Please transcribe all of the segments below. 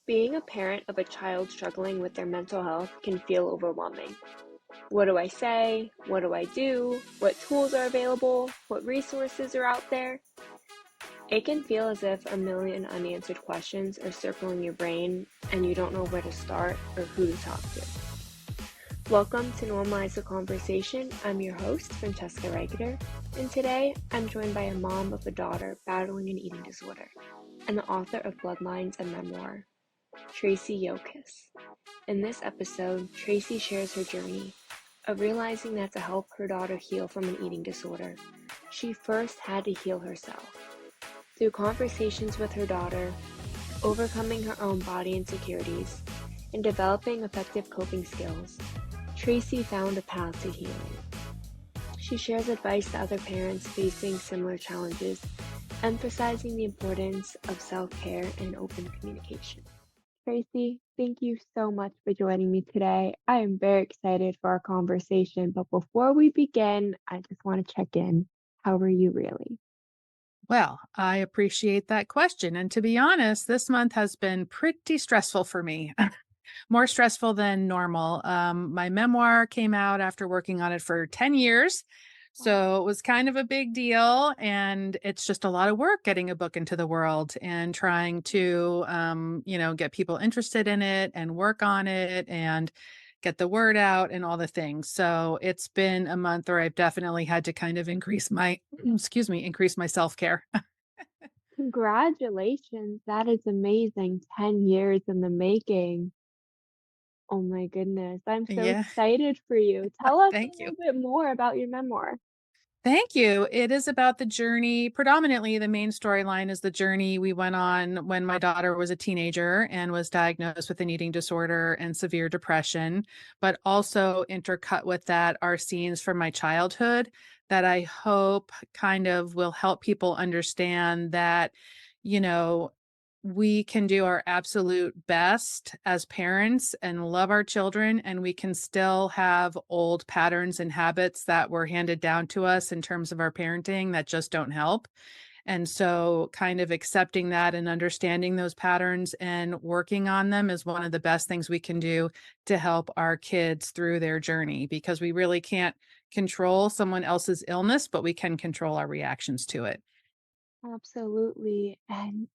Being a parent of a child struggling with their mental health can feel overwhelming. What do I say? What do I do? What tools are available? What resources are out there? It can feel as if a million unanswered questions are circling your brain and you don't know where to start or who to talk to. Welcome to Normalize the Conversation. I'm your host, Francesca Regeter, and today I'm joined by a mom of a daughter battling an eating disorder and the author of Bloodlines and Memoir, Tracey Yokas. In this episode, Tracey shares her journey of realizing that to help her daughter heal from an eating disorder, she first had to heal herself. Through conversations with her daughter, overcoming her own body insecurities, and developing effective coping skills, Tracey found a path to healing. She shares advice to other parents facing similar challenges, emphasizing the importance of self-care and open communication. Tracey, thank you so much for joining me today. I am very excited for our conversation, but before we begin, I just want to check in. How are you really? Well, I appreciate that question. And to be honest, this month has been pretty stressful for me, more stressful than normal. My memoir came out after working on it for 10 years. Wow. So it was kind of a big deal. And it's just a lot of work getting a book into the world and trying to, get people interested in it and work on it and get the word out and all the things. So it's been a month where I've definitely had to kind of increase my, increase my self-care. Congratulations. That is amazing. 10 years in the making. Oh my goodness. I'm so Yeah, excited for you. Tell us a thank you. little bit more about your memoir. Thank you. It is about the journey. Predominantly, the main storyline is the journey we went on when my daughter was a teenager and was diagnosed with an eating disorder and severe depression. But also, intercut with that are scenes from my childhood that I hope kind of will help people understand that, you know, we can do our absolute best as parents and love our children, and we can still have old patterns and habits that were handed down to us in terms of our parenting that just don't help. And so, kind of accepting that and understanding those patterns and working on them is one of the best things we can do to help our kids through their journey, because we really can't control someone else's illness, but we can control our reactions to it. Absolutely. And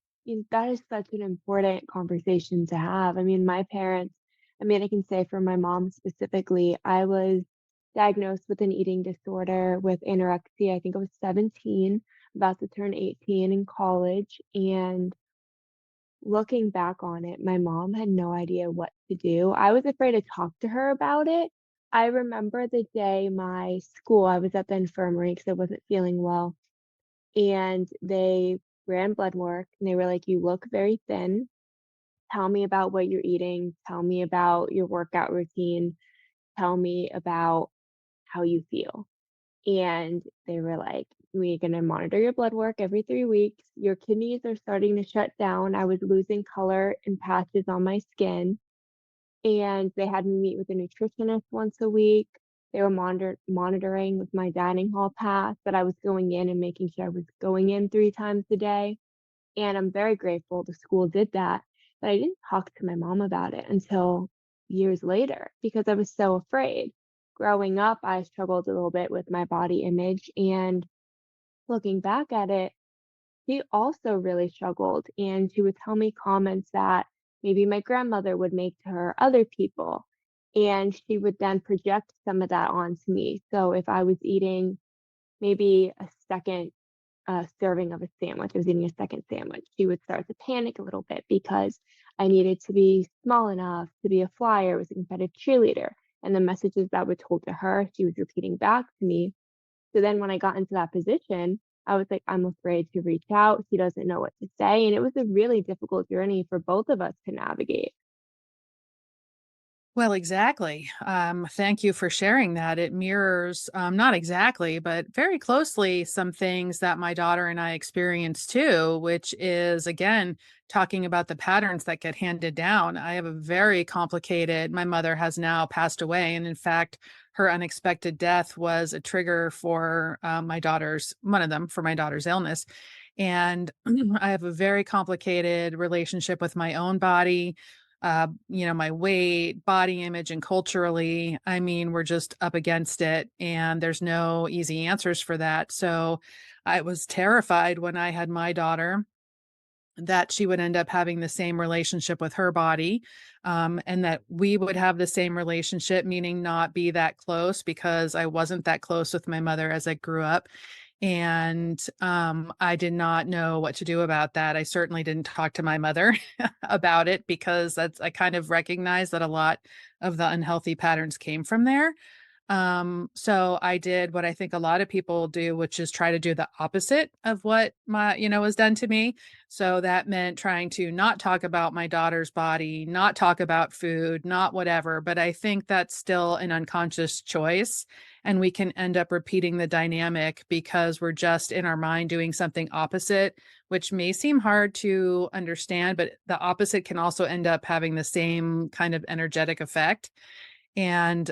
that is such an important conversation to have. I mean, my parents, I can say for my mom specifically, I was diagnosed with an eating disorder with anorexia. I think I was 17, about to turn 18 in college. And looking back on it, my mom had no idea what to do. I was afraid to talk to her about it. I remember the day I was at the infirmary because I wasn't feeling well, and they ran blood work, and they were like, "You look very thin. Tell me about what you're eating. Tell me about your workout routine. Tell me about how you feel." And they were like, "We're gonna monitor your blood work every 3 weeks. Your kidneys are starting to shut down." I was losing color and patches on my skin, and they had me meet with a nutritionist once a week. They were monitoring with my dining hall pass that I was going in and making sure I was going in 3 times a day. And I'm very grateful the school did that, but I didn't talk to my mom about it until years later because I was so afraid. Growing up, I struggled a little bit with my body image, and looking back at it, she also really struggled, and she would tell me comments that maybe my grandmother would make to her other people, and she would then project some of that onto me. So if I was eating maybe a second serving of a sandwich. I was eating a second sandwich. She would start to panic a little bit because I needed to be small enough to be a flyer, was a competitive cheerleader. And the messages that were told to her, she was repeating back to me. So then when I got into that position, I was like, I'm afraid to reach out. She doesn't know what to say. And it was a really difficult journey for both of us to navigate. Well, exactly. Thank you for sharing that. It mirrors, not exactly, but very closely some things that my daughter and I experience too, which is, again, talking about the patterns that get handed down. I have a very complicated, my mother has now passed away. And in fact, her unexpected death was a trigger for one of them, for my daughter's illness. And I have a very complicated relationship with my own body, my weight, body image, and culturally. I mean, we're just up against it, and there's no easy answers for that. So I was terrified when I had my daughter that she would end up having the same relationship with her body, and that we would have the same relationship, meaning not be that close because I wasn't that close with my mother as I grew up. And I did not know what to do about that. I certainly didn't talk to my mother about it because I kind of recognized that a lot of the unhealthy patterns came from there. So I did what I think a lot of people do, which is try to do the opposite of what was done to me. So that meant trying to not talk about my daughter's body, not talk about food, not whatever. But I think that's still an unconscious choice. And we can end up repeating the dynamic because we're just in our mind doing something opposite, which may seem hard to understand, but the opposite can also end up having the same kind of energetic effect. And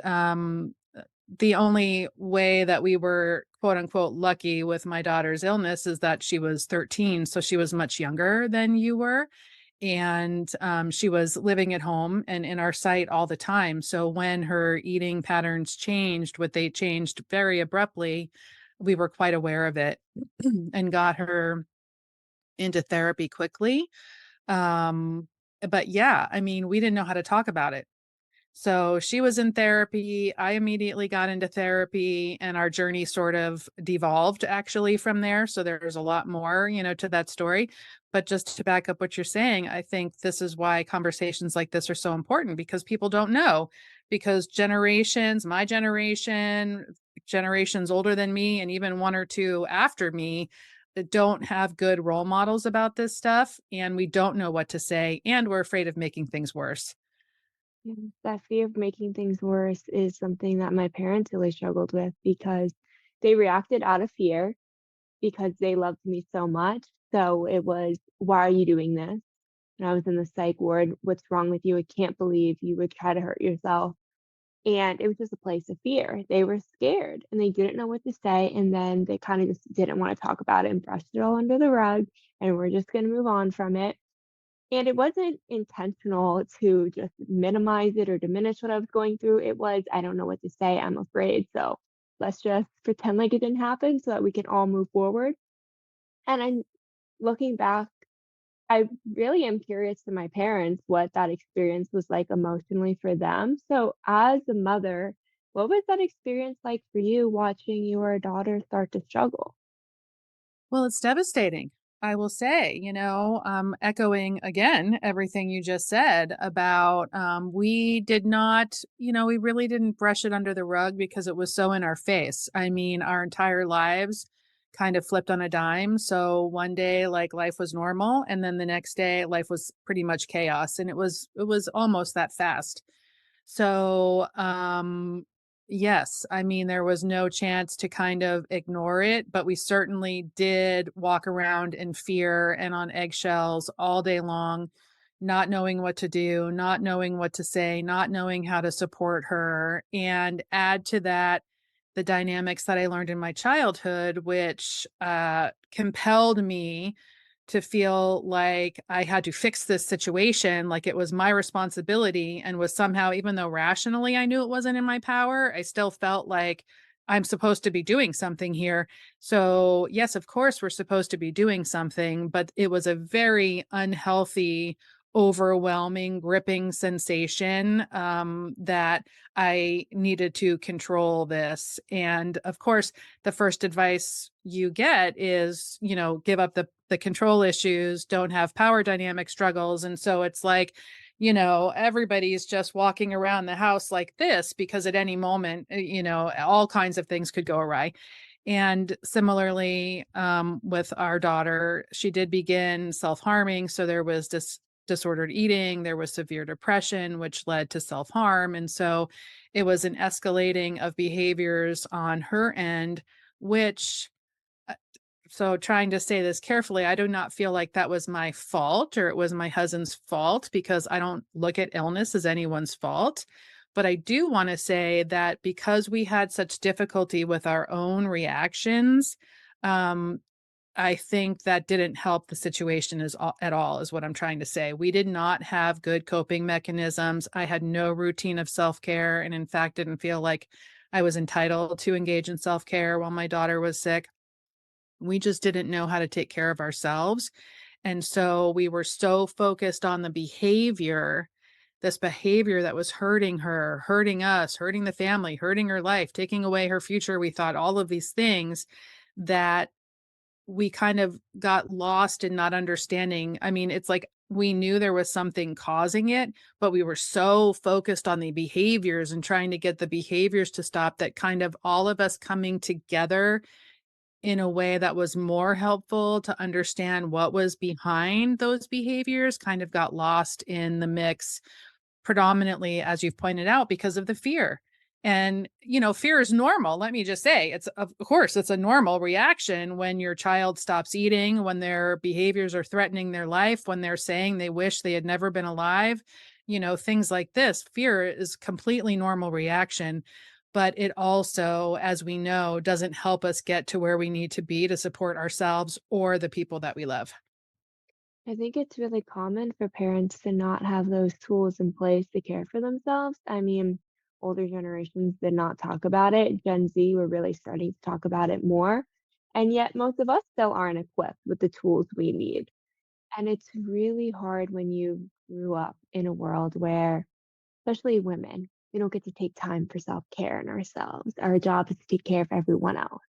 the only way that we were quote unquote lucky with my daughter's illness is that she was 13, so she was much younger than you were. And she was living at home and in our sight all the time. So when her eating patterns changed, what they changed very abruptly, we were quite aware of it and got her into therapy quickly. Um, but yeah, I mean, we didn't know how to talk about it. So she was in therapy. I immediately got into therapy, and our journey sort of devolved actually from there. So there's a lot more, to that story. But just to back up what you're saying, I think this is why conversations like this are so important because people don't know. Because generations, my generation, generations older than me, and even one or two after me, that don't have good role models about this stuff. And we don't know what to say. And we're afraid of making things worse. Yeah, that fear of making things worse is something that my parents really struggled with because they reacted out of fear because they loved me so much. So it was, "Why are you doing this?" And I was in the psych ward, "What's wrong with you? I can't believe you would try to hurt yourself." And it was just a place of fear. They were scared and they didn't know what to say. And then they kind of just didn't want to talk about it and brushed it all under the rug. And we're just going to move on from it. And it wasn't intentional to just minimize it or diminish what I was going through. It was, I don't know what to say. I'm afraid. So let's just pretend like it didn't happen so that we can all move forward. And I'm looking back, I really am curious to my parents what that experience was like emotionally for them. So, as a mother, what was that experience like for you watching your daughter start to struggle? Well, it's devastating. I will say, echoing again everything you just said about we did not, we really didn't brush it under the rug because it was so in our face. I mean, our entire lives kind of flipped on a dime. So one day like life was normal and then the next day life was pretty much chaos and it was almost that fast. So, yes, I mean, there was no chance to kind of ignore it, but we certainly did walk around in fear and on eggshells all day long, not knowing what to do, not knowing what to say, not knowing how to support her. And add to that the dynamics that I learned in my childhood, which compelled me to feel like I had to fix this situation, like it was my responsibility and was somehow, even though rationally I knew it wasn't in my power, I still felt like I'm supposed to be doing something here. So, yes, of course, we're supposed to be doing something, but it was a very unhealthy, overwhelming, gripping sensation that I needed to control this. And of course, the first advice you get is, give up the control issues, don't have power dynamic struggles. And so it's like, everybody's just walking around the house like this because at any moment, all kinds of things could go awry. And similarly, with our daughter, she did begin self harming. So there was disordered eating, there was severe depression, which led to self harm. And so it was an escalating of behaviors on her end, which uh, so trying to say this carefully, I do not feel like that was my fault or it was my husband's fault because I don't look at illness as anyone's fault. But I do want to say that because we had such difficulty with our own reactions, um, I think that didn't help the situation at all is what I'm trying to say. We did not have good coping mechanisms. I had no routine of self-care, and in fact didn't feel like I was entitled to engage in self-care while my daughter was sick. We just didn't know how to take care of ourselves. And so we were so focused on the behavior, this behavior that was hurting her, hurting us, hurting the family, hurting her life, taking away her future. We thought all of these things that we kind of got lost in not understanding. I mean, it's like we knew there was something causing it, but we were so focused on the behaviors and trying to get the behaviors to stop that kind of all of us coming together in a way that was more helpful to understand what was behind those behaviors kind of got lost in the mix predominantly, as you've pointed out, because of the fear. And, fear is normal. Let me just say, of course, it's a normal reaction when your child stops eating, when their behaviors are threatening their life, when they're saying they wish they had never been alive, things like this. Fear is completely normal reaction. But it also, as we know, doesn't help us get to where we need to be to support ourselves or the people that we love. I think it's really common for parents to not have those tools in place to care for themselves. I mean, older generations did not talk about it. Gen Z, we're really starting to talk about it more. And yet, most of us still aren't equipped with the tools we need. And it's really hard when you grew up in a world where, especially women, we don't get to take time for self care and ourselves. Our job is to take care of everyone else.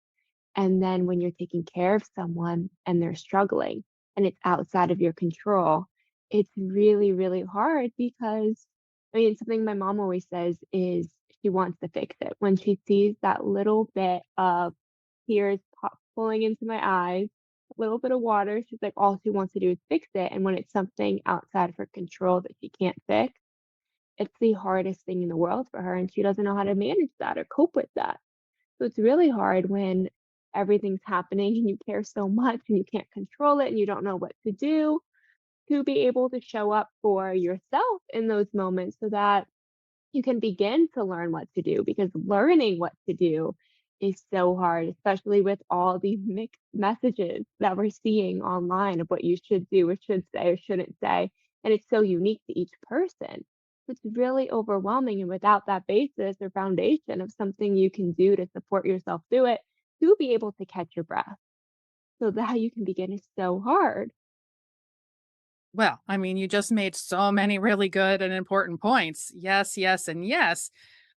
And then when you're taking care of someone and they're struggling and it's outside of your control, it's really, really hard because I mean, something my mom always says is she wants to fix it. When she sees that little bit of tears pulling into my eyes, a little bit of water, she's like, all she wants to do is fix it. And when it's something outside of her control that she can't fix, it's the hardest thing in the world for her. And she doesn't know how to manage that or cope with that. So it's really hard when everything's happening and you care so much and you can't control it and you don't know what to do to be able to show up for yourself in those moments so that you can begin to learn what to do because learning what to do is so hard, especially with all these mixed messages that we're seeing online of what you should do or should say or shouldn't say. And it's so unique to each person. It's really overwhelming. And without that basis or foundation of something you can do to support yourself through it, to be able to catch your breath so that you can begin is so hard. Well, I mean, you just made so many really good and important points. Yes, yes, and yes.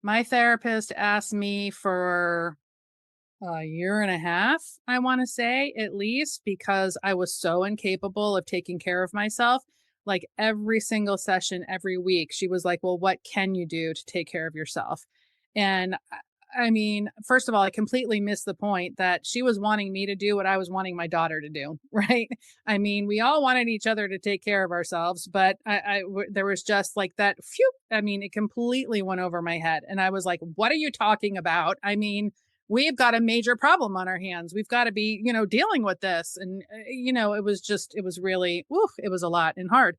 My therapist asked me for a year and a half, I want to say, at least, because I was so incapable of taking care of myself. Like every single session, every week, she was like, well, what can you do to take care of yourself? And I mean, first of all, I completely missed the point that she was wanting me to do what I was wanting my daughter to do, right? I mean, we all wanted each other to take care of ourselves, but there was just like that, phew, I mean, it completely went over my head. And I was like, what are you talking about? I mean, we've got a major problem on our hands. We've got to be, dealing with this. And, it was really, oof, it was a lot and hard.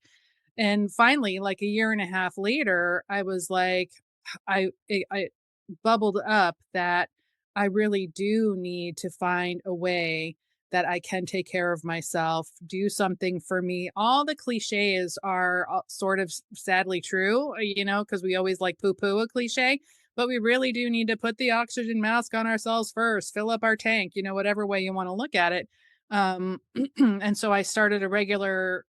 And finally, like a year and a half later, I was like, I bubbled up that I really do need to find a way that I can take care of myself, do something for me. All the cliches are sort of sadly true, because we always like poo poo a cliche, but we really do need to put the oxygen mask on ourselves first, fill up our tank, whatever way you want to look at it. And so I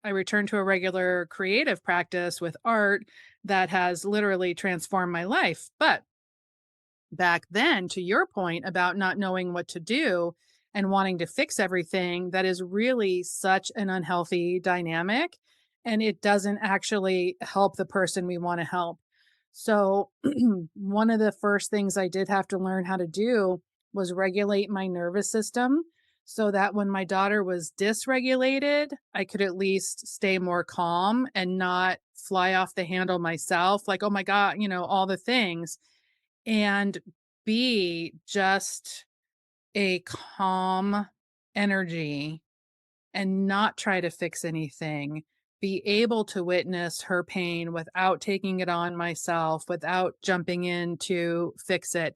returned to a regular creative practice with art that has literally transformed my life. But back then, to your point about not knowing what to do and wanting to fix everything, that is really such an unhealthy dynamic. And it doesn't actually help the person we want to help. So, one of the first things I did have to learn how to do was regulate my nervous system so that when my daughter was dysregulated, I could at least stay more calm and not fly off the handle myself, like, oh my God, all the things, and be just a calm energy and not try to fix anything, be able to witness her pain without taking it on myself, without jumping in to fix it.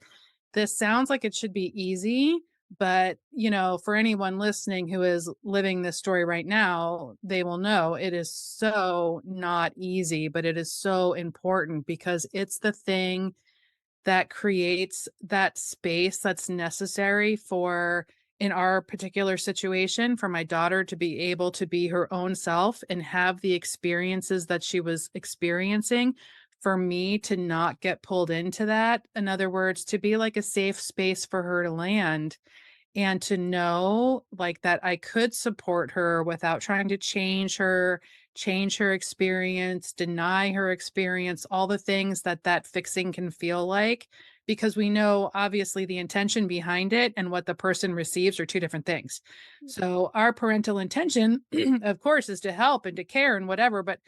This sounds like it should be easy, But, for anyone listening who is living this story right now, they will know it is so not easy, but it is so important because it's the thing that creates that space that's necessary for, in our particular situation, for my daughter to be able to be her own self and have the experiences that she was experiencing, for me to not get pulled into that. In other words, to be like a safe space for her to land and to know, like, that I could support her without trying to change her experience, deny her experience, all the things that that fixing can feel like, because we know obviously the intention behind it and what the person receives are two different things. So our parental intention, of course, is to help and to care and whatever, but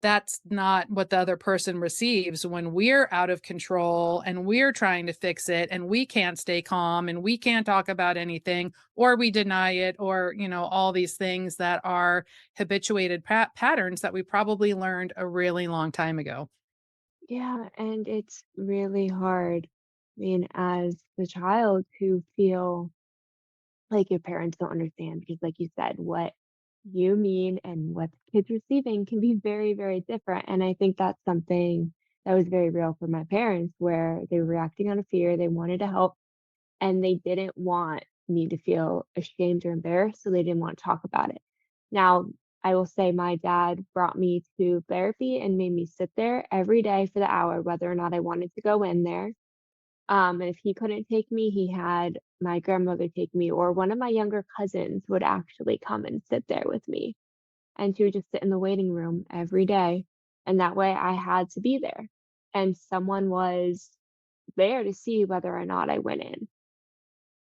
that's not what the other person receives when we're out of control and we're trying to fix it and we can't stay calm and we can't talk about anything or we deny it or, all these things that are habituated patterns that we probably learned a really long time ago. Yeah, and it's really hard. I mean, as the child to feel like your parents don't understand because, like you said, what you mean and what the kid's receiving can be very, very different. And I think that's something that was very real for my parents, where they were reacting out of fear. They wanted to help and they didn't want me to feel ashamed or embarrassed. So they didn't want to talk about it. Now, I will say my dad brought me to therapy and made me sit there every day for the hour, whether or not I wanted to go in there. And if he couldn't take me, he had my grandmother take me, or one of my younger cousins would actually come and sit there with me. And she would just sit in the waiting room every day. And that way I had to be there. And someone was there to see whether or not I went in.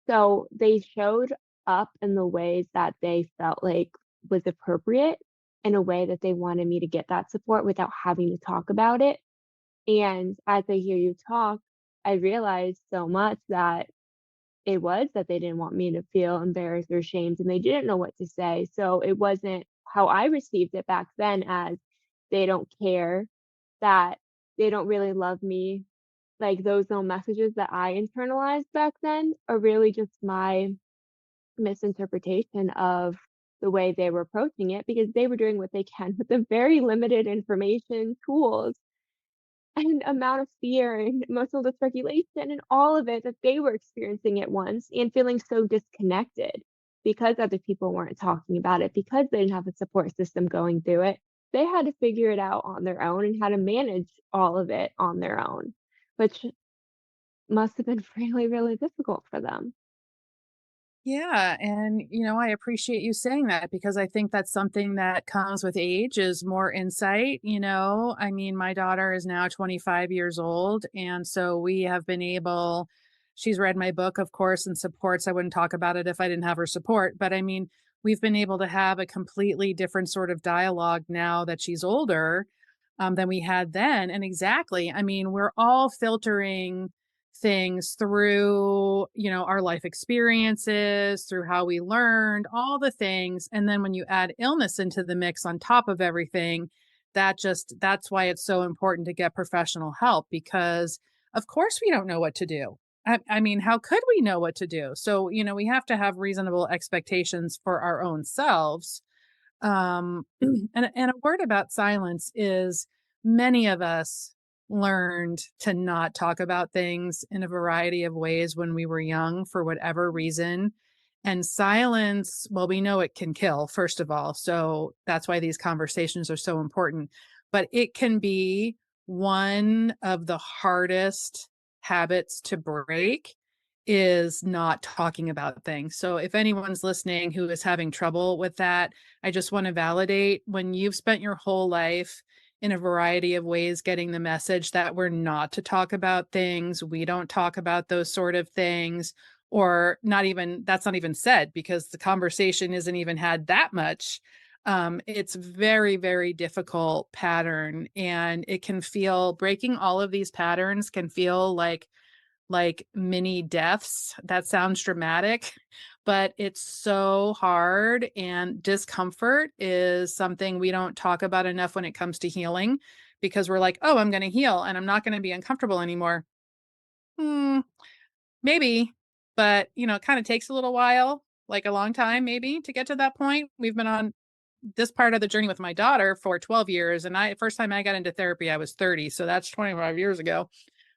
So they showed up in the ways that they felt like was appropriate, in a way that they wanted me to get that support without having to talk about it. And as I hear you talk, I realized so much that it was that they didn't want me to feel embarrassed or ashamed, and they didn't know what to say, so it wasn't how I received it back then as they don't care, that they don't really love me, like, those little messages that I internalized back then are really just my misinterpretation of the way they were approaching it, because they were doing what they can with the very limited information, tools, and amount of fear and emotional dysregulation and all of it that they were experiencing at once and feeling so disconnected because other people weren't talking about it, because they didn't have a support system going through it. They had to figure it out on their own and how to manage all of it on their own, which must have been really, really difficult for them. Yeah, and I appreciate you saying that because I think that's something that comes with age is more insight. I mean, my daughter is now 25 years old and so we have been able she's read my book of course and supports. I wouldn't talk about it if I didn't have her support, but I mean, we've been able to have a completely different sort of dialogue now that she's older than we had then. And exactly, I mean, we're all filtering things through, our life experiences, through how we learned, all the things. And then when you add illness into the mix on top of everything, that's why it's so important to get professional help because of course we don't know what to do. I mean, how could we know what to do? So, we have to have reasonable expectations for our own selves and a word about silence is many of us learned to not talk about things in a variety of ways when we were young for whatever reason. And silence, well, we know it can kill, first of all. So that's why these conversations are so important. But it can be one of the hardest habits to break is not talking about things. So if anyone's listening who is having trouble with that, I just want to validate when you've spent your whole life in a variety of ways getting the message that we're not to talk about things, we don't talk about those sort of things, or not even that's not even said because the conversation isn't even had that much. It's very, very difficult pattern, and it can feel breaking all of these patterns can feel like mini deaths. That sounds dramatic, but it's so hard. And discomfort is something we don't talk about enough when it comes to healing because we're like, oh, I'm going to heal and I'm not going to be uncomfortable anymore. Hmm, maybe. but, it kind of takes a little while, like a long time maybe to get to that point. We've been on this part of the journey with my daughter for 12 years, and first time I got into therapy I was 30, so that's 25 years ago.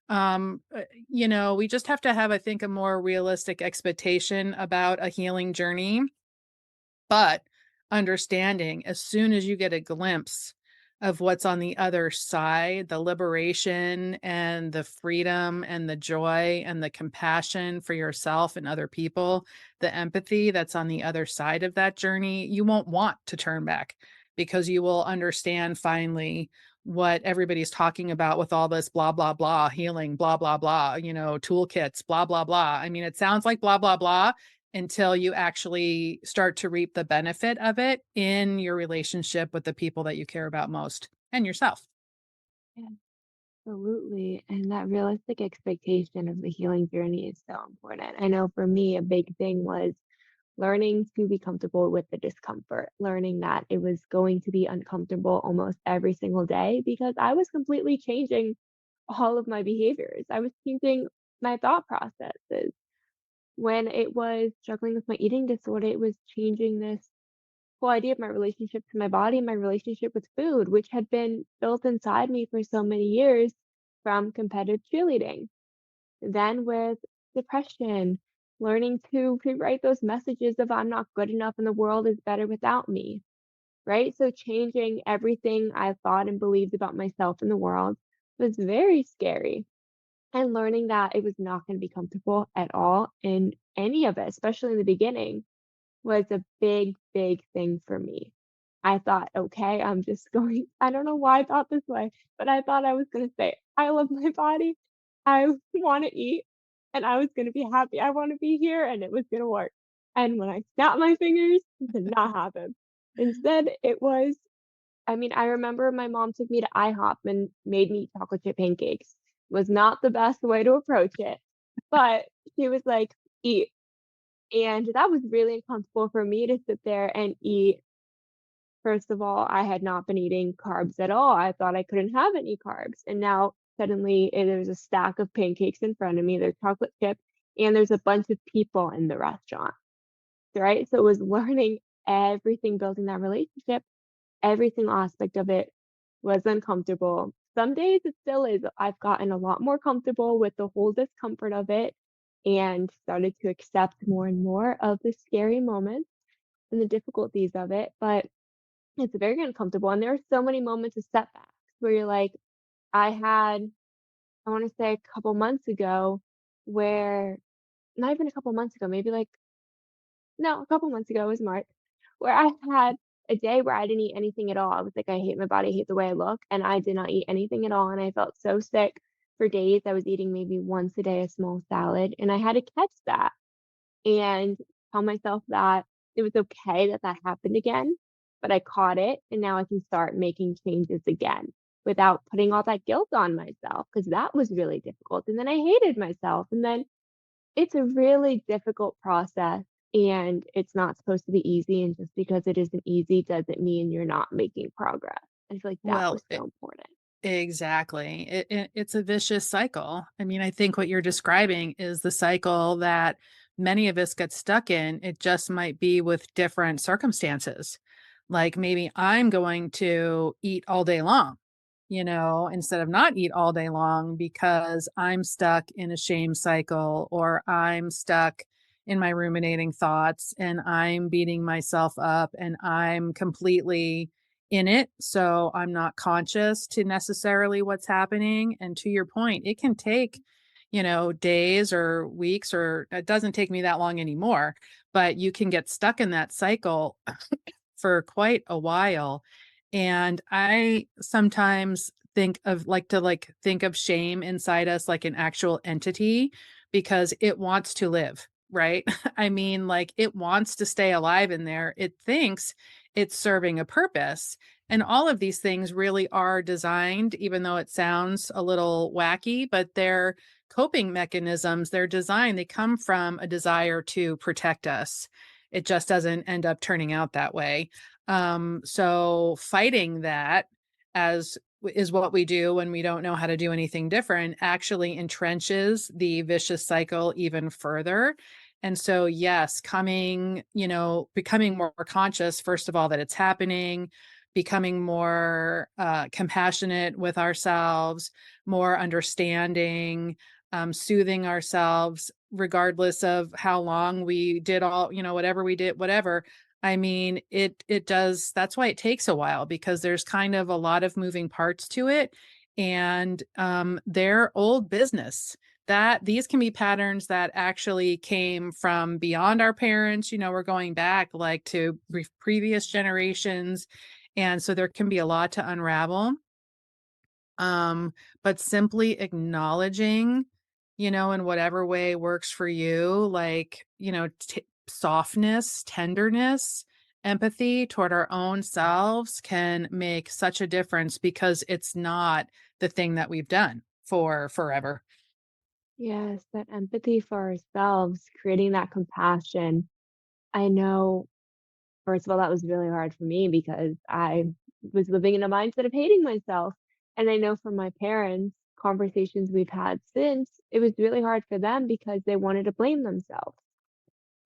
We just have to have, I think, a more realistic expectation about a healing journey, but understanding as soon as you get a glimpse of what's on the other side, the liberation and the freedom and the joy and the compassion for yourself and other people, the empathy that's on the other side of that journey, you won't want to turn back because you will understand finally what everybody's talking about with all this blah, blah, blah, healing, blah, blah, blah, toolkits, blah, blah, blah. I mean, it sounds like blah, blah, blah until you actually start to reap the benefit of it in your relationship with the people that you care about most and yourself. Yeah, absolutely. And that realistic expectation of the healing journey is so important. I know for me, a big thing was learning to be comfortable with the discomfort, learning that it was going to be uncomfortable almost every single day because I was completely changing all of my behaviors. I was changing my thought processes. When it was struggling with my eating disorder, it was changing this whole idea of my relationship to my body and my relationship with food, which had been built inside me for so many years from competitive cheerleading. Then with depression, learning to rewrite those messages of I'm not good enough and the world is better without me, right? So changing everything I thought and believed about myself and the world was very scary. And learning that it was not going to be comfortable at all in any of it, especially in the beginning, was a big, big thing for me. I thought, "Okay, I'm just going." I don't know why I thought this way, but I thought I was gonna say, "I love my body, I wanna eat, and I was gonna be happy, I wanna be here, and it was gonna work." And when I snapped my fingers, it did not happen. Instead, it was I mean, I remember my mom took me to IHOP and made me eat chocolate chip pancakes. Was not the best way to approach it, but she was like, "Eat." And that was really uncomfortable for me to sit there and eat. First of all, I had not been eating carbs at all. I thought I couldn't have any carbs. And now suddenly there's a stack of pancakes in front of me, they're chocolate chip, and there's a bunch of people in the restaurant, right? So it was learning everything, building that relationship, every single aspect of it was uncomfortable. Some days it still is. I've gotten a lot more comfortable with the whole discomfort of it and started to accept more and more of the scary moments and the difficulties of it. But it's very uncomfortable. And there are so many moments of setbacks where you're like, I had, I want to say a couple months ago, where not even a couple months ago, maybe like, no, a couple months ago was March, where I had a day where I didn't eat anything at all. I was like, I hate my body, I hate the way I look. And I did not eat anything at all. And I felt so sick for days. I was eating maybe once a day a small salad. And I had to catch that and tell myself that it was okay that that happened again, but I caught it and now I can start making changes again without putting all that guilt on myself because that was really difficult. And then I hated myself. And then it's a really difficult process and it's not supposed to be easy. And just because it isn't easy doesn't mean you're not making progress. I feel like that Well, was so important. exactly. It's a vicious cycle. I mean, I think what you're describing is the cycle that many of us get stuck in. It just might be with different circumstances. Like maybe I'm going to eat all day long, instead of not eat all day long because I'm stuck in a shame cycle or I'm stuck in my ruminating thoughts and I'm beating myself up and I'm completely in it. So I'm not conscious to necessarily what's happening. And to your point, it can take, days or weeks, or it doesn't take me that long anymore, but you can get stuck in that cycle for quite a while. And I sometimes think of shame inside us like an actual entity because it wants to live, right? I mean, like it wants to stay alive in there. It thinks it's serving a purpose. And all of these things really are designed, even though it sounds a little wacky, but they're coping mechanisms. They're designed, they come from a desire to protect us. It just doesn't end up turning out that way. So fighting that as is what we do when we don't know how to do anything different, actually entrenches the vicious cycle even further. And so, yes, becoming more conscious, first of all, that it's happening, becoming more compassionate with ourselves, more understanding, soothing ourselves, regardless of how long we did whatever we did, whatever. I mean, it does, that's why it takes a while, because there's kind of a lot of moving parts to it, and, they're old business. That these can be patterns that actually came from beyond our parents, we're going back, like, to previous generations, and so there can be a lot to unravel. Um, but simply acknowledging, in whatever way works for you, like, softness, tenderness, empathy toward our own selves can make such a difference, because it's not the thing that we've done for forever. Yes, that empathy for ourselves, creating that compassion. I know, first of all, that was really hard for me because I was living in a mindset of hating myself. And I know from my parents, conversations we've had since, it was really hard for them because they wanted to blame themselves.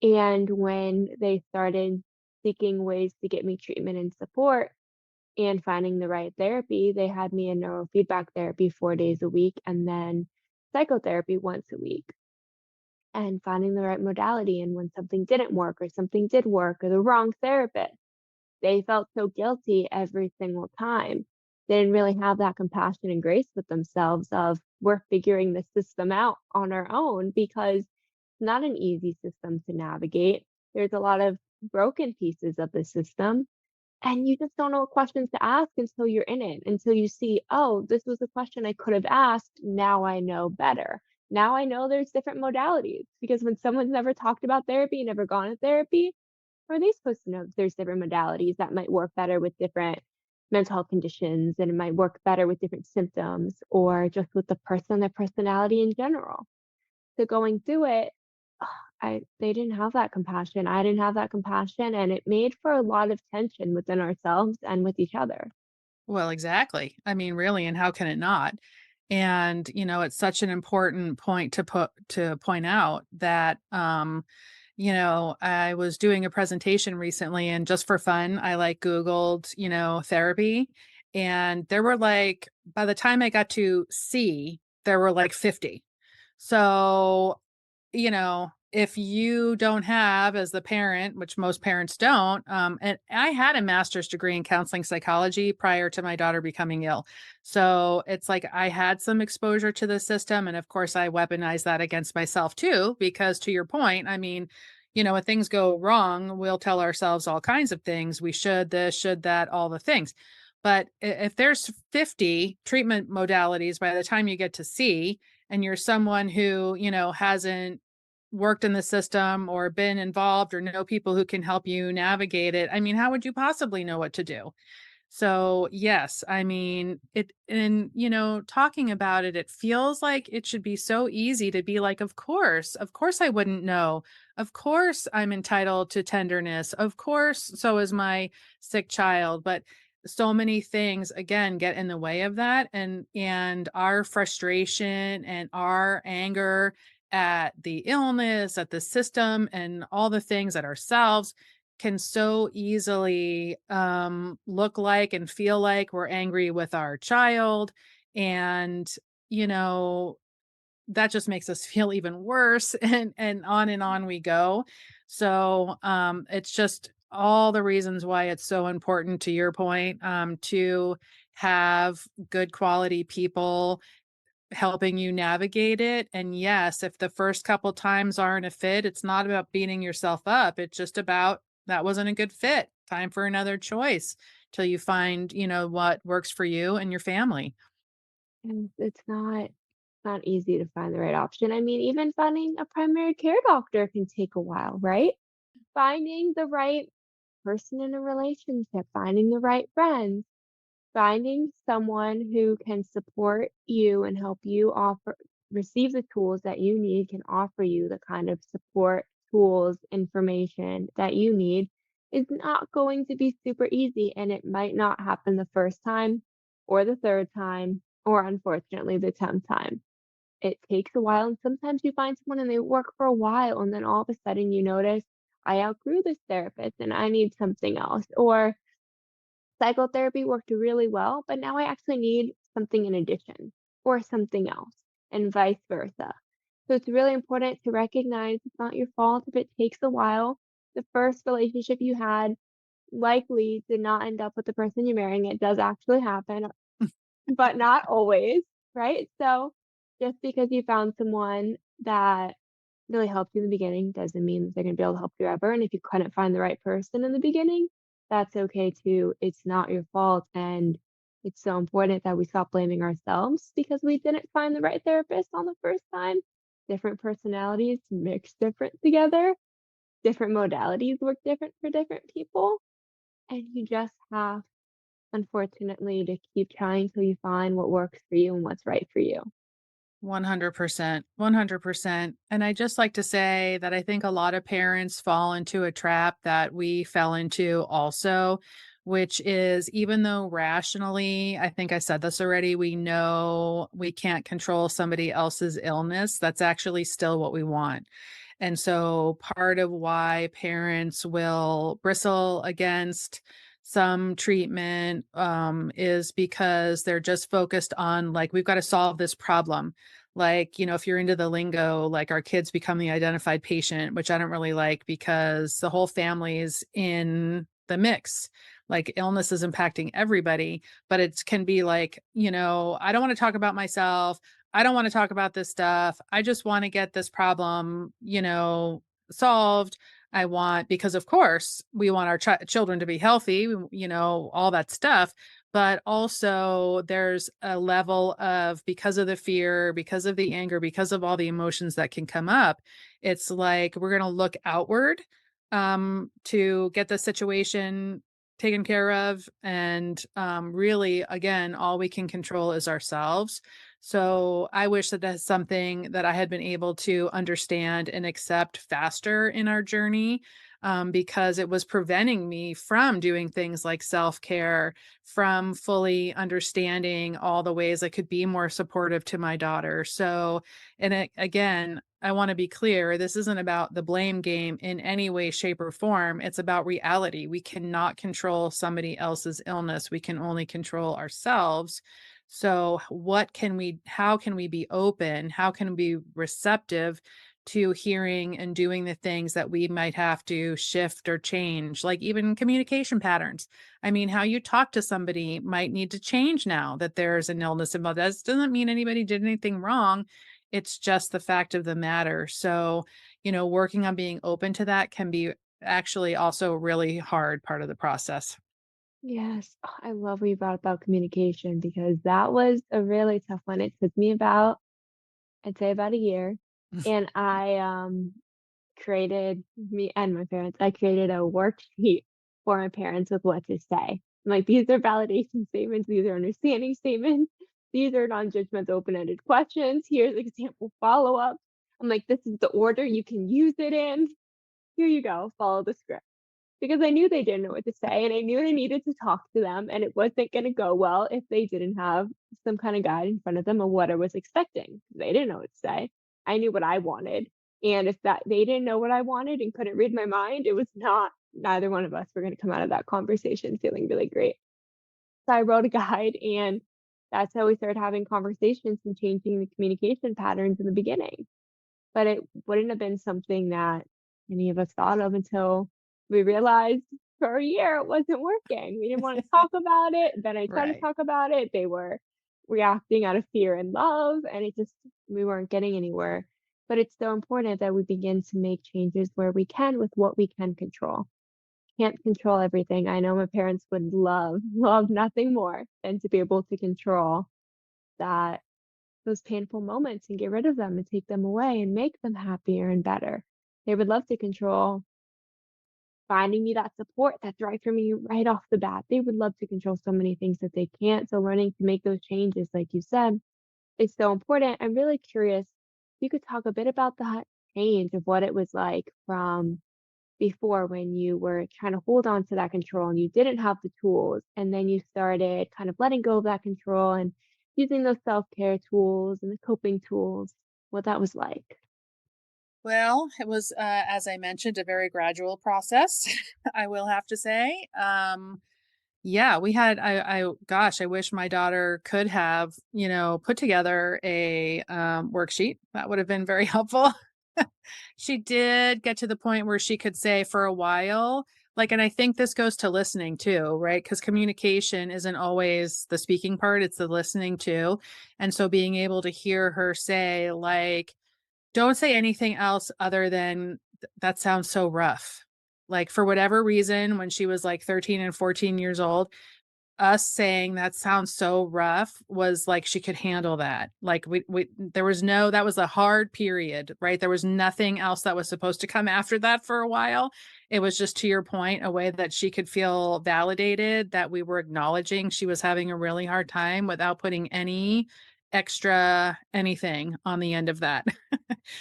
And when they started seeking ways to get me treatment and support and finding the right therapy, they had me in neurofeedback therapy 4 days a week and then psychotherapy once a week, and finding the right modality. And when something didn't work or something did work or the wrong therapist, they felt so guilty every single time. They didn't really have that compassion and grace with themselves of, "We're figuring this system out on our own," because it's not an easy system to navigate. There's a lot of broken pieces of the system, and you just don't know what questions to ask until you're in it, until you see, "Oh, this was a question I could have asked. Now I know better. Now I know there's different modalities." Because when someone's never talked about therapy, never gone to therapy, how are they supposed to know that there's different modalities that might work better with different mental health conditions, and it might work better with different symptoms or just with the person, their personality in general? So going through it, I they didn't have that compassion. I didn't have that compassion, and it made for a lot of tension within ourselves and with each other. Well, exactly. I mean, really, and how can it not? And, it's such an important point to point out that, I was doing a presentation recently, and just for fun, I like Googled, therapy. And there were like, by the time I got to C, there were like 50. So, if you don't have, as the parent, which most parents don't, and I had a master's degree in counseling psychology prior to my daughter becoming ill. So it's like I had some exposure to the system. And of course, I weaponized that against myself too, because to your point, I mean, when things go wrong, we'll tell ourselves all kinds of things. We should this, should that, all the things. But if there's 50 treatment modalities by the time you get to C, and you're someone who, hasn't worked in the system or been involved or know people who can help you navigate it, I mean, how would you possibly know what to do? So, yes, I mean, talking about it, it feels like it should be so easy to be like, of course I wouldn't know. Of course I'm entitled to tenderness. Of course, so is my sick child. But so many things again get in the way of that, and our frustration and our anger at the illness, at the system, and all the things at ourselves can so easily look like and feel like we're angry with our child. And, you know, that just makes us feel even worse and on we go. So it's just all the reasons why it's so important, to your point, to have good quality people helping you navigate it. And yes, if the first couple times aren't a fit, it's not about beating yourself up. It's just about that wasn't a good fit. Time for another choice till you find, what works for you and your family. And it's not easy to find the right option. I mean, even finding a primary care doctor can take a while, right? Finding the right person in a relationship, finding the right friends, finding someone who can support you and help you receive the tools that you need, can offer you the kind of support, tools, information that you need is not going to be super easy, and it might not happen the first time. or the 3rd time, or unfortunately the 10th time. It takes a while, and sometimes you find someone and they work for a while, and then all of a sudden you notice, "I outgrew this therapist and I need something else," or psychotherapy worked really well, but now I actually need something in addition or something else, and vice versa. So it's really important to recognize it's not your fault if it takes a while. The first relationship you had likely did not end up with the person you're marrying. It does actually happen, but not always, right? So just because you found someone that really helped you in the beginning doesn't mean that they're gonna be able to help you ever, and if you couldn't find the right person in the beginning, that's okay too. It's not your fault, and it's so important that we stop blaming ourselves because we didn't find the right therapist on the first time. Different personalities mix different together, different modalities work different for different people, and you just have, unfortunately, to keep trying till you find what works for you and what's right for you. 100%, 100%. And I just like to say that I think a lot of parents fall into a trap that we fell into also, which is even though rationally, I think I said this already, we know we can't control somebody else's illness, that's actually still what we want. And so part of why parents will bristle against some treatment is because they're just focused on like, we've got to solve this problem. Like, if you're into the lingo, like our kids become the identified patient, which I don't really like because the whole family is in the mix. Like illness is impacting everybody, but it can be like, I don't want to talk about myself. I don't want to talk about this stuff. I just want to get this problem, solved. I want, because of course we want our children to be healthy, all that stuff. But also there's a level of, because of the fear, because of the anger, because of all the emotions that can come up, it's like we're going to look outward to get the situation taken care of. And really, again, all we can control is ourselves. So I wish that that's something that I had been able to understand and accept faster in our journey, because it was preventing me from doing things like self care, from fully understanding all the ways I could be more supportive to my daughter. So, and again, I want to be clear, this isn't about the blame game in any way, shape, or form. It's about reality. We cannot control somebody else's illness. We can only control ourselves. So, how can we be open? How can we be receptive to hearing and doing the things that we might have to shift or change, like even communication patterns? I mean, how you talk to somebody might need to change now that there's an illness involved. That doesn't mean anybody did anything wrong. It's just the fact of the matter. So, working on being open to that can be actually also a really hard part of the process. Yes. Oh, I love what you brought about communication because that was a really tough one. It took me about, I'd say about a year. And I created me and my parents, I created a worksheet for my parents with what to say. I'm like, these are validation statements, these are understanding statements, these are non-judgmental open-ended questions. Here's example follow-up. I'm like, this is the order you can use it in. Here you go, follow the script. Because I knew they didn't know what to say, and I knew I needed to talk to them, and it wasn't gonna go well if they didn't have some kinda guide in front of them of what I was expecting. They didn't know what to say. I knew what I wanted, and if that they didn't know what I wanted and couldn't read my mind, it was not neither one of us were gonna come out of that conversation feeling really great. So I wrote a guide, and that's how we started having conversations and changing the communication patterns in the beginning. But it wouldn't have been something that any of us thought of until we realized for a year it wasn't working. We didn't wanna talk about it, then I tried to Right. talk about it, they were reacting out of fear and love, and it just we weren't getting anywhere. But it's so important that we begin to make changes where we can with what we can control. Can't control everything. I know my parents would love, love nothing more than to be able to control that those painful moments and get rid of them and take them away and make them happier and better. They would love to control finding me that support that's right for me right off the bat. They would love to control so many things that they can't. So learning to make those changes, like you said, is so important. I'm really curious if you could talk a bit about that change of what it was like from before when you were trying to hold on to that control and you didn't have the tools, and then you started kind of letting go of that control and using those self-care tools and the coping tools, what that was like. Well, it was, as I mentioned, a very gradual process, I will have to say. Yeah, we had gosh, I wish my daughter could have, put together a worksheet. That would have been very helpful. She did get to the point where she could say for a while, like, and I think this goes to listening too, right? Because communication isn't always the speaking part, it's the listening too. And so being able to hear her say, like, don't say anything else other than that sounds so rough. Like, for whatever reason, when she was like 13 and 14 years old, us saying that sounds so rough was like she could handle that. Like, we there was no, that was a hard period, right? There was nothing else that was supposed to come after that for a while. It was just, to your point, a way that she could feel validated, that we were acknowledging she was having a really hard time without putting any extra anything on the end of that.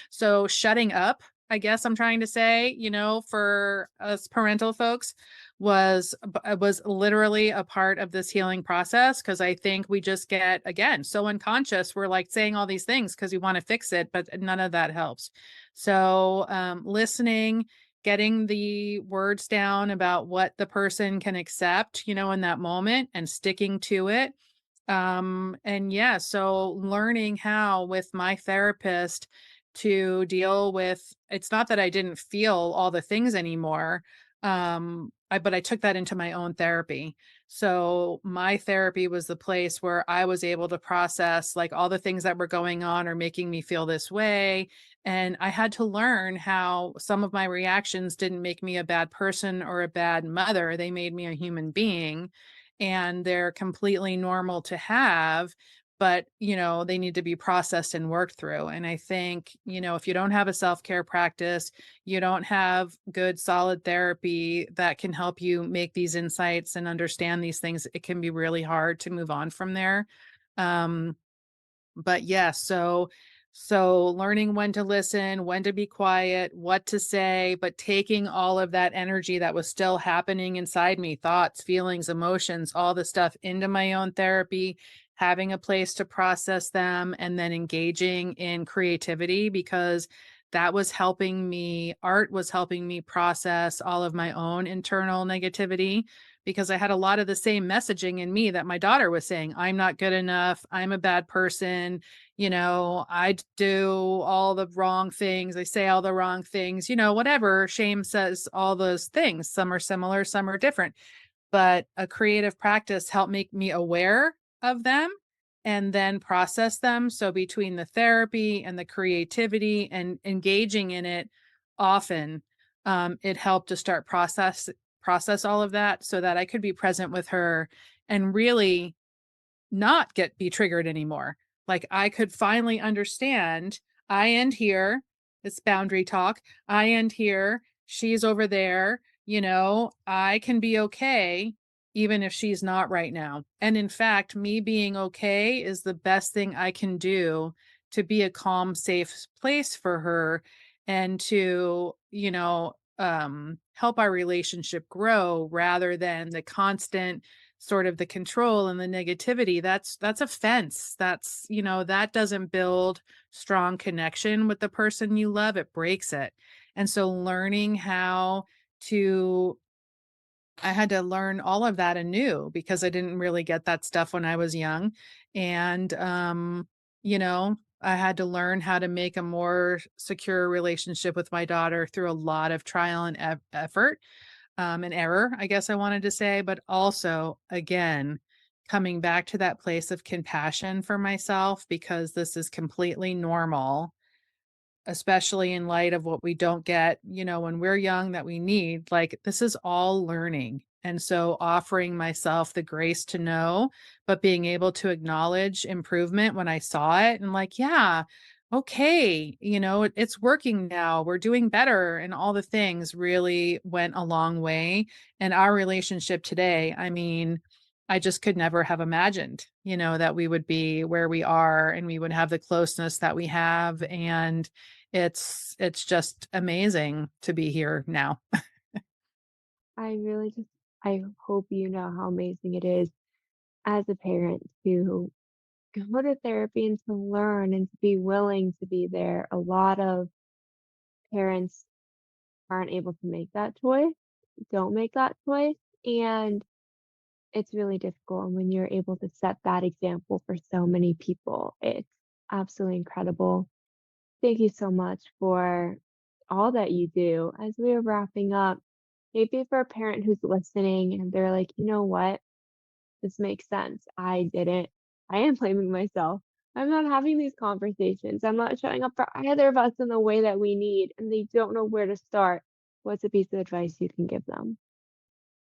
So shutting up, I guess I'm trying to say, for us parental folks, was literally a part of this healing process, because I think we just get, again, so unconscious. We're like saying all these things because we want to fix it, but none of that helps. So listening, getting the words down about what the person can accept, in that moment, and sticking to it. And yeah, so learning how with my therapist to deal with, it's not that I didn't feel all the things anymore. But I took that into my own therapy. So my therapy was the place where I was able to process, like, all the things that were going on or making me feel this way. And I had to learn how some of my reactions didn't make me a bad person or a bad mother. They made me a human being, and they're completely normal to have, but they need to be processed and worked through. And I think, if you don't have a self-care practice, you don't have good solid therapy that can help you make these insights and understand these things, it can be really hard to move on from there. um but yeah, so learning when to listen, when to be quiet, what to say, but taking all of that energy that was still happening inside me, thoughts, feelings, emotions, all the stuff, into my own therapy, having a place to process them, and then engaging in creativity, because that was helping me, art was helping me process all of my own internal negativity, because I had a lot of the same messaging in me that my daughter was saying. I'm not good enough. I'm a bad person. I do all the wrong things. I say all the wrong things, whatever. Shame says all those things. Some are similar, some are different. But a creative practice helped make me aware of them and then process them. So between the therapy and the creativity and engaging in it often, it helped to start process all of that so that I could be present with her and really not be triggered anymore. Like, I could finally understand, I end here. It's boundary talk. I end here. She's over there. I can be okay even if she's not right now. And in fact, me being okay is the best thing I can do to be a calm, safe place for her, and to, help our relationship grow, rather than the constant sort of the control and the negativity. That's a fence. That doesn't build strong connection with the person you love. It breaks it. And so learning how to I had to learn all of that anew, because I didn't really get that stuff when I was young. And I had to learn how to make a more secure relationship with my daughter through a lot of trial and effort, and error, I guess I wanted to say, but also, again, coming back to that place of compassion for myself, because this is completely normal, especially in light of what we don't get, when we're young, that we need. Like, this is all learning. And so offering myself the grace to know, but being able to acknowledge improvement when I saw it, and like, yeah, okay, it's working now. We're doing better. And all the things really went a long way. And our relationship today, I mean, I just could never have imagined, that we would be where we are and we would have the closeness that we have. And it's just amazing to be here now. I really just I hope you know how amazing it is as a parent to go to therapy and to learn and to be willing to be there. A lot of parents aren't able to make that choice, don't make that choice, and it's really difficult. And when you're able to set that example for so many people, it's absolutely incredible. Thank you so much for all that you do. As we are wrapping up, maybe for a parent who's listening and they're like, you know what? This makes sense. I didn't. I am blaming myself. I'm not having these conversations. I'm not showing up for either of us in the way that we need, and they don't know where to start. What's a piece of advice you can give them?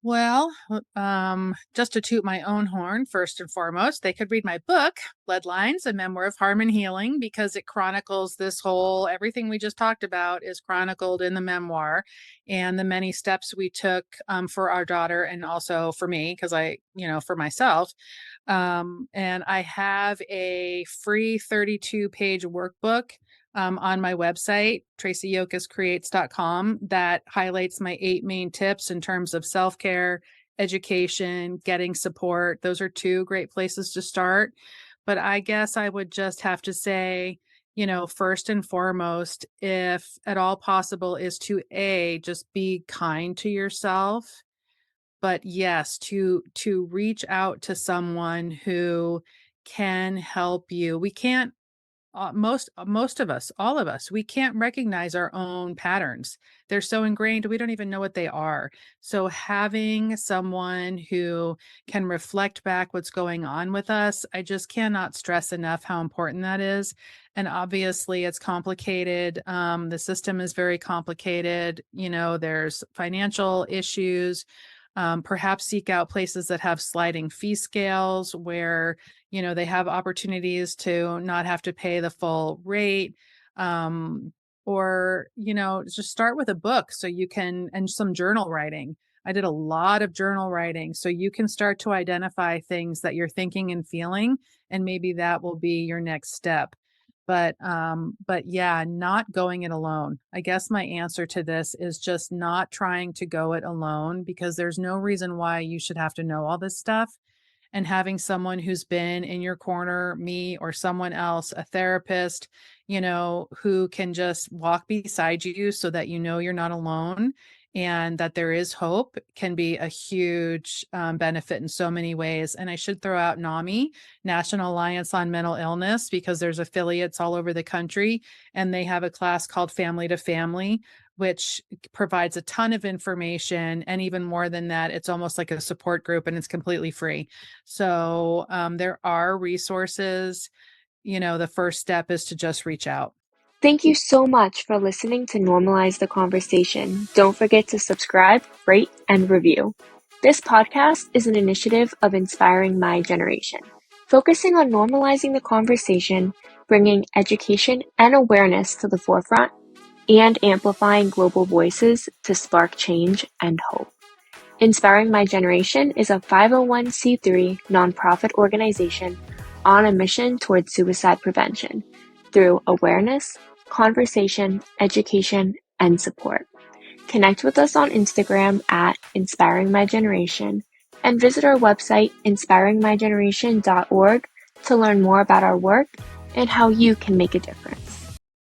Well, just to toot my own horn, first and foremost, they could read my book, Bloodlines, a memoir of harm and healing, because it chronicles everything we just talked about is chronicled in the memoir and the many steps we took for our daughter and also for me, because for myself. And I have a free 32-page workbook on my website, TraceyYokasCreates.com, that highlights my 8 main tips in terms of self-care, education, getting support. Those are 2 great places to start. But I guess I would just have to say, first and foremost, if at all possible, is to just be kind to yourself. But yes, to reach out to someone who can help you. We can't most of us, all of us, we can't recognize our own patterns. They're so ingrained, we don't even know what they are. So having someone who can reflect back what's going on with us, I just cannot stress enough how important that is. And obviously, it's complicated. The system is very complicated. There's financial issues. Perhaps seek out places that have sliding fee scales where they have opportunities to not have to pay the full rate. Or just start with a book so you can, and some journal writing. I did a lot of journal writing so you can start to identify things that you're thinking and feeling, and maybe that will be your next step. But yeah, not going it alone. I guess my answer to this is just not trying to go it alone, because there's no reason why you should have to know all this stuff. And having someone who's been in your corner, me or someone else, a therapist, who can just walk beside you so that you're not alone and that there is hope, can be a huge benefit in so many ways. And I should throw out NAMI, National Alliance on Mental Illness, because there's affiliates all over the country, and they have a class called Family to Family, which provides a ton of information. And even more than that, it's almost like a support group, and it's completely free. So there are resources. The first step is to just reach out. Thank you so much for listening to Normalize the Conversation. Don't forget to subscribe, rate, and review. This podcast is an initiative of Inspiring My Generation, focusing on normalizing the conversation, bringing education and awareness to the forefront, and amplifying global voices to spark change and hope. Inspiring My Generation is a 501c3 nonprofit organization on a mission towards suicide prevention through awareness, conversation, education, and support. Connect with us on Instagram at Inspiring My Generation and visit our website inspiringmygeneration.org to learn more about our work and how you can make a difference.